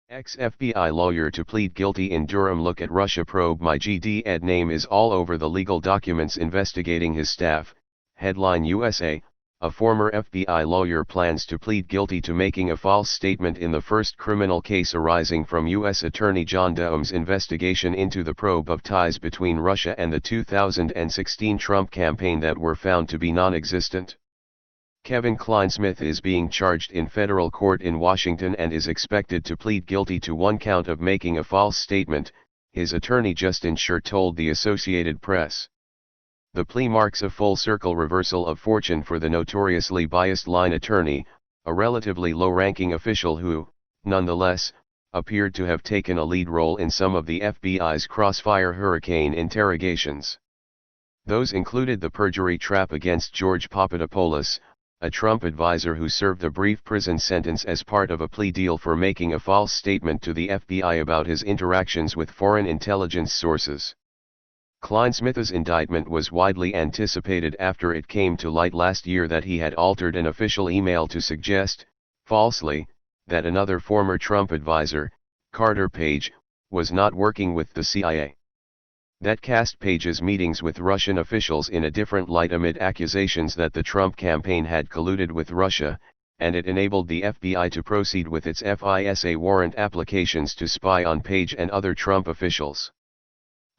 Ex-FBI lawyer to plead guilty in Durham. Look at Russia probe. My GD name is all over the legal documents investigating his staff. Headline USA, a former FBI lawyer plans to plead guilty to making a false statement in the first criminal case arising from U.S. Attorney John Durham's investigation into the probe of ties between Russia and the 2016 Trump campaign that were found to be non-existent. Kevin Clinesmith is being charged in federal court in Washington and is expected to plead guilty to one count of making a false statement, his attorney Justin Scher told the Associated Press. The plea marks a full-circle reversal of fortune for the notoriously biased line attorney, a relatively low-ranking official who, nonetheless, appeared to have taken a lead role in some of the FBI's Crossfire Hurricane interrogations. Those included the perjury trap against George Papadopoulos, a Trump advisor who served a brief prison sentence as part of a plea deal for making a false statement to the FBI about his interactions with foreign intelligence sources. Clinesmith's indictment was widely anticipated after it came to light last year that he had altered an official email to suggest, falsely, that another former Trump advisor, Carter Page, was not working with the CIA. That cast Page's meetings with Russian officials in a different light amid accusations that the Trump campaign had colluded with Russia, and it enabled the FBI to proceed with its FISA warrant applications to spy on Page and other Trump officials.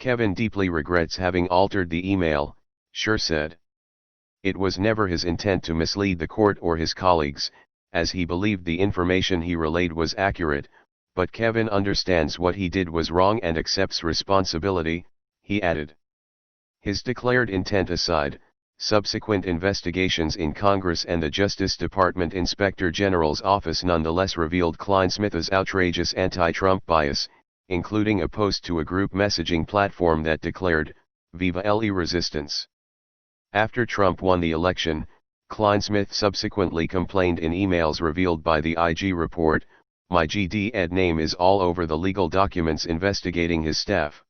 Kevin deeply regrets having altered the email, Scher said. It was never his intent to mislead the court or his colleagues, as he believed the information he relayed was accurate, but Kevin understands what he did was wrong and accepts responsibility, he added. His declared intent aside, subsequent investigations in Congress and the Justice Department Inspector General's office nonetheless revealed Clinesmith's outrageous anti-Trump bias, including a post to a group messaging platform that declared, "Viva la resistance." After Trump won the election, Clinesmith subsequently complained in emails revealed by the IG report, "My GD name is all over the legal documents investigating his staff."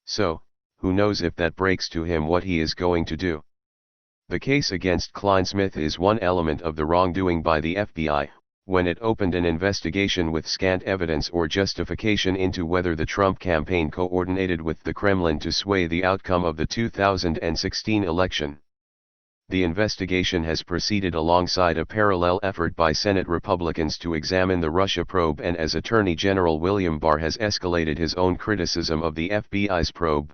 So, who knows if that breaks to him what he is going to do. The case against Clinesmith is one element of the wrongdoing by the FBI, when it opened an investigation with scant evidence or justification into whether the Trump campaign coordinated with the Kremlin to sway the outcome of the 2016 election. The investigation has proceeded alongside a parallel effort by Senate Republicans to examine the Russia probe, and as Attorney General William Barr has escalated his own criticism of the FBI's probe.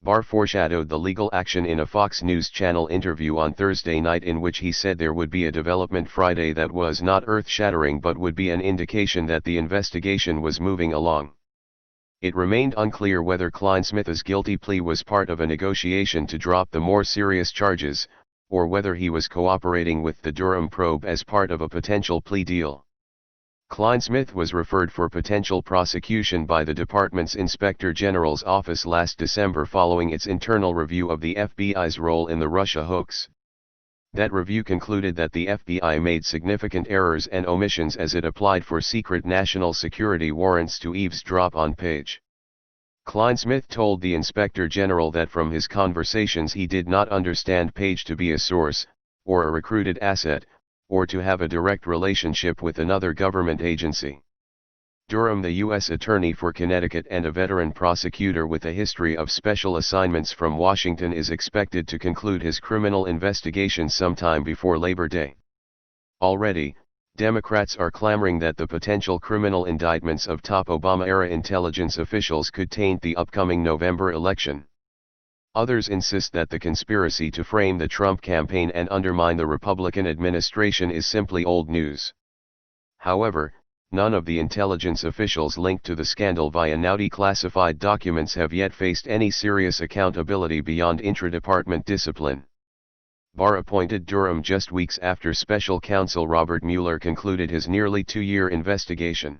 Barr foreshadowed the legal action in a Fox News Channel interview on Thursday night, in which he said there would be a development Friday that was not earth-shattering but would be an indication that the investigation was moving along. It remained unclear whether Clinesmith's guilty plea was part of a negotiation to drop the more serious charges, or whether he was cooperating with the Durham probe as part of a potential plea deal. Clinesmith was referred for potential prosecution by the department's Inspector General's office last December following its internal review of the FBI's role in the Russia hoax. That review concluded that the FBI made significant errors and omissions as it applied for secret national security warrants to eavesdrop on Page. Clinesmith told the Inspector General that from his conversations he did not understand Page to be a source, or a recruited asset, or to have a direct relationship with another government agency. Durham, the U.S. Attorney for Connecticut and a veteran prosecutor with a history of special assignments from Washington, is expected to conclude his criminal investigation sometime before Labor Day. Already, Democrats are clamoring that the potential criminal indictments of top Obama-era intelligence officials could taint the upcoming November election. Others insist that the conspiracy to frame the Trump campaign and undermine the Republican administration is simply old news. However, none of the intelligence officials linked to the scandal via now declassified documents have yet faced any serious accountability beyond intra-department discipline. Barr appointed Durham just weeks after special counsel Robert Mueller concluded his nearly two-year investigation.